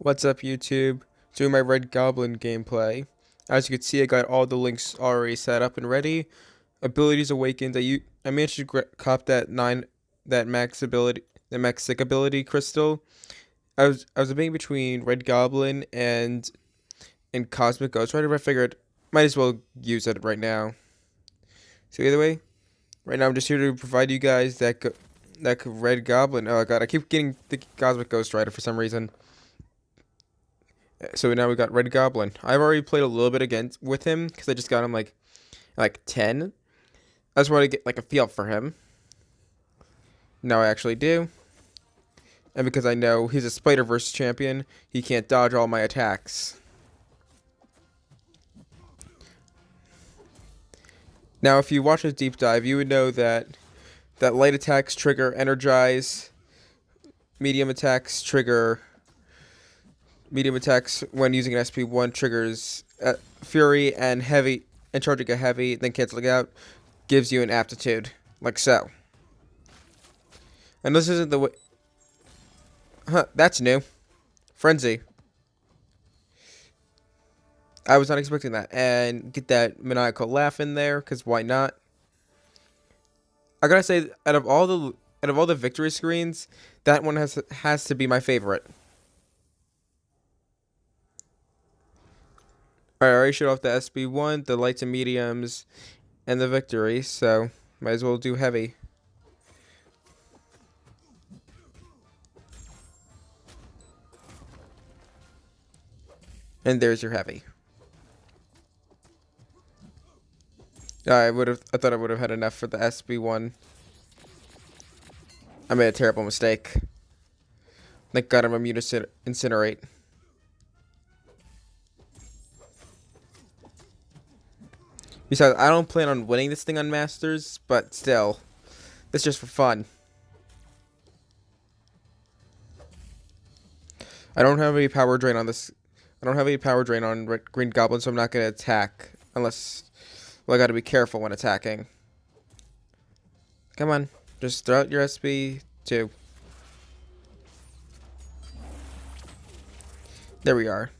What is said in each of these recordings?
What's up, YouTube? Doing my Red Goblin gameplay. As you can see, I got all the links already set up and ready. Abilities awakened. I managed to cop that max sick ability crystal. I was debating between Red Goblin and Cosmic Ghost Rider, but I figured might as well use it right now. So either way, right now I'm just here to provide you guys that Red Goblin. Oh god, I keep getting the Cosmic Ghost Rider for some reason. So now we got Red Goblin. I've already played a little bit against with him because I just got him like 10. I just want to get like a feel for him. Now I actually do. And because I know he's a Spider-Verse champion, he can't dodge all my attacks. Now if you watch a deep dive, you would know that light attacks trigger energize, medium attacks when using an SP1 triggers Fury, and heavy and charging a heavy, then canceling out, gives you an aptitude, like so. And this isn't the way. Huh, that's new. Frenzy. I was not expecting that. And get that maniacal laugh in there, because why not? I gotta say, out of all the victory screens, that one has to be my favorite. Alright, I already showed off the SB1, the lights and mediums, and the victory, so might as well do heavy. And there's your heavy. I thought I would have had enough for the SB1. I made a terrible mistake. Thank God I'm immune to incinerate. Besides, I don't plan on winning this thing on Masters, but still, it's just for fun. I don't have any power drain on this. I don't have any power drain on Green Goblin, so I'm not gonna attack unless. Well, I gotta be careful when attacking. Come on, just throw out your SB2. There we are.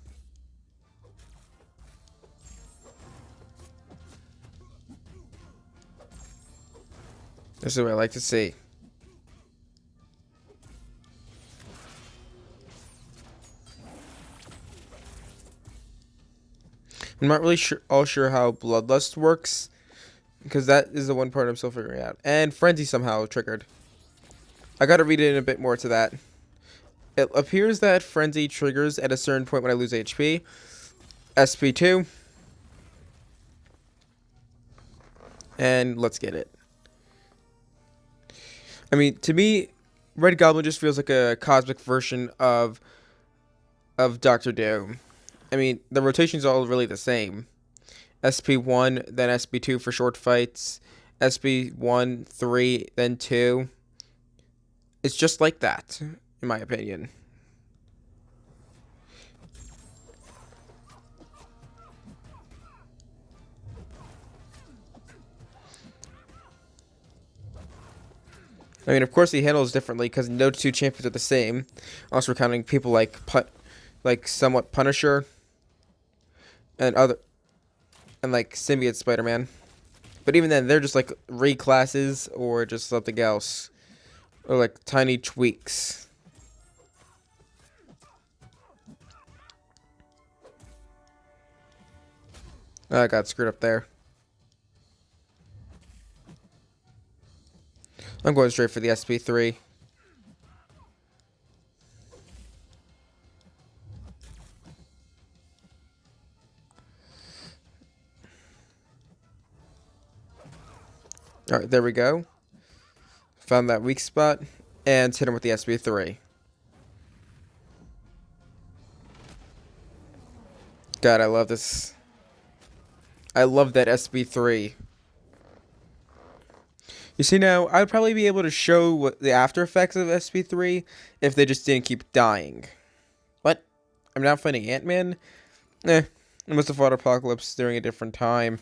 This is what I like to see. I'm not really sure how Bloodlust works, because that is the one part I'm still figuring out. And Frenzy somehow triggered. I gotta read in a bit more to that. It appears that Frenzy triggers at a certain point when I lose HP. SP2. And let's get it. I mean, to me, Red Goblin just feels like a cosmic version of Doctor Doom. I mean, the rotation's all really the same. SP1, then SP2 for short fights. SP1, 3, then 2. It's just like that, in my opinion. I mean, of course, he handles differently because no two champions are the same. Also, we're counting people like somewhat Punisher and like Symbiote Spider-Man. But even then, they're just like reclasses or just something else, or like tiny tweaks. I got screwed up there. I'm going straight for the SP3. Alright, there we go. Found that weak spot and hit him with the SP3. God, I love this. I love that SB3. You see now, I'd probably be able to show what the after effects of SP3 if they just didn't keep dying. What? I'm now fighting Ant-Man? I must have fought Apocalypse during a different time.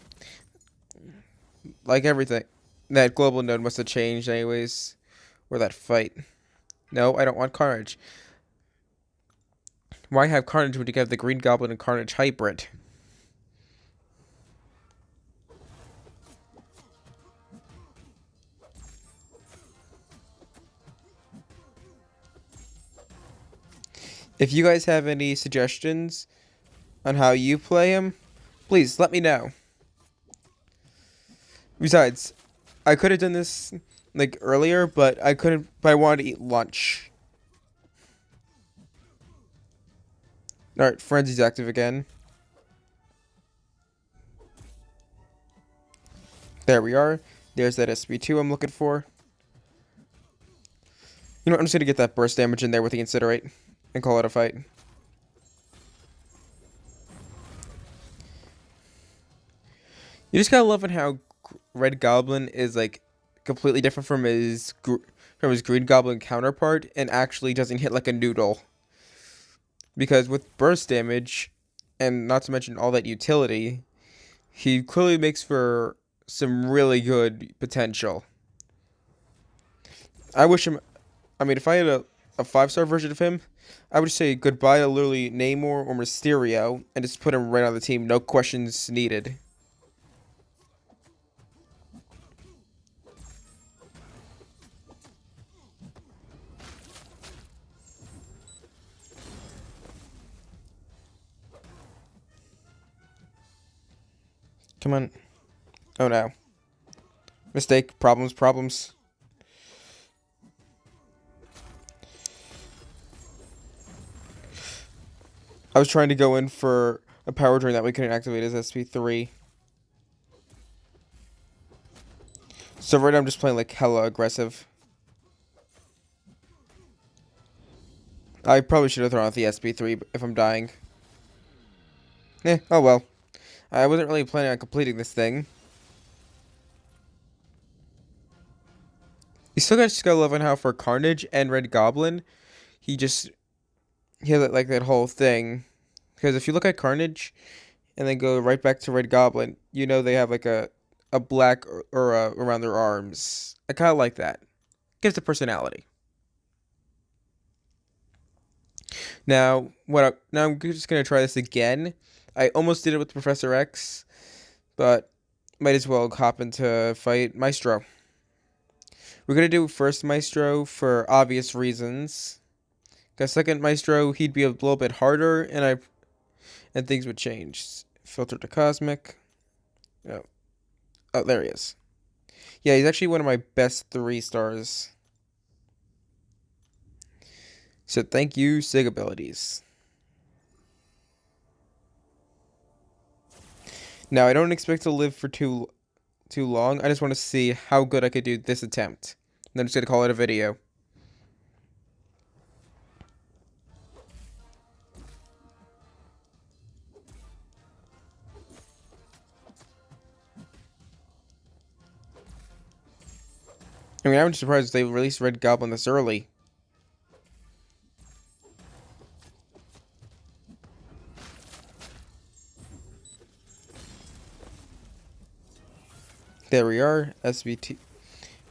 Like everything. That global node must have changed anyways. Or that fight. No, I don't want Carnage. Why have Carnage when you have the Green Goblin and Carnage hybrid? If you guys have any suggestions on how you play him, please let me know. Besides, I could have done this like earlier, but I couldn't. But I wanted to eat lunch. All right, Frenzy's active again. There we are. There's that SB2 I'm looking for. You know what? I'm just gonna get that burst damage in there with the Incinerate and call it a fight. You just gotta love it how Red Goblin is like completely different from his Green Goblin counterpart and actually doesn't hit like a noodle. Because with burst damage, and not to mention all that utility, he clearly makes for some really good potential. I wish him. I mean, if I had a 5-star version of him, I would say goodbye to literally Namor or Mysterio and just put him right on the team. No questions needed. Come on. Oh no. Mistake. Problems. I was trying to go in for a power drain that we couldn't activate as SP3. So right now I'm just playing like hella aggressive. I probably should have thrown out the SP3 if I'm dying. Oh well. I wasn't really planning on completing this thing. You still just gotta love how for Carnage and Red Goblin, he has like that whole thing. Because if you look at Carnage and then go right back to Red Goblin, you know they have like a black or around their arms. I kind of like that. Gives it personality. Now I'm just gonna try this again. I almost did it with Professor X, but might as well hop into fight Maestro. We're gonna do first Maestro for obvious reasons. Because second Maestro, he'd be a little bit harder, and things would change. Filter to Cosmic. Oh, there he is. Yeah, he's actually one of my best 3-stars. So thank you, Sig abilities. Now I don't expect to live for too long. I just want to see how good I could do this attempt. And then I'm just gonna call it a video. I mean, I'm just surprised they released Red Goblin this early. There we are, SB2.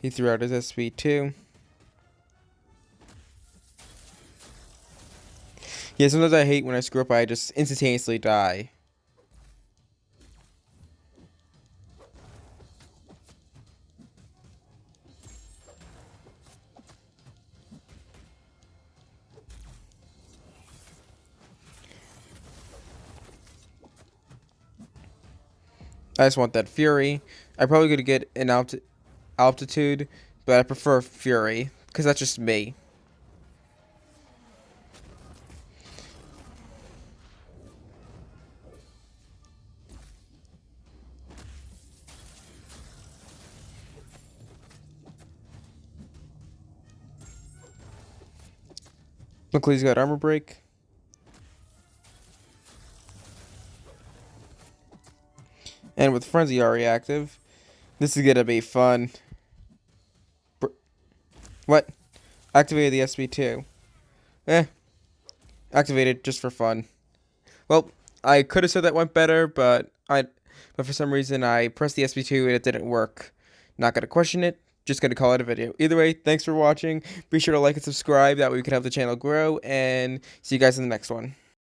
He threw out his SB2. Yeah, sometimes I hate when I screw up, I just instantaneously die. I just want that Fury. I probably could get an altitude, but I prefer Fury because that's just me. Luckily, he's got armor break. And with Frenzy already active, this is gonna be fun. What? Activated the SB2. Activated just for fun. Well, I could have said that went better, but for some reason I pressed the SB2 and it didn't work. Not gonna question it. Just gonna call it a video. Either way, thanks for watching. Be sure to like and subscribe. That way we can help the channel grow. And see you guys in the next one.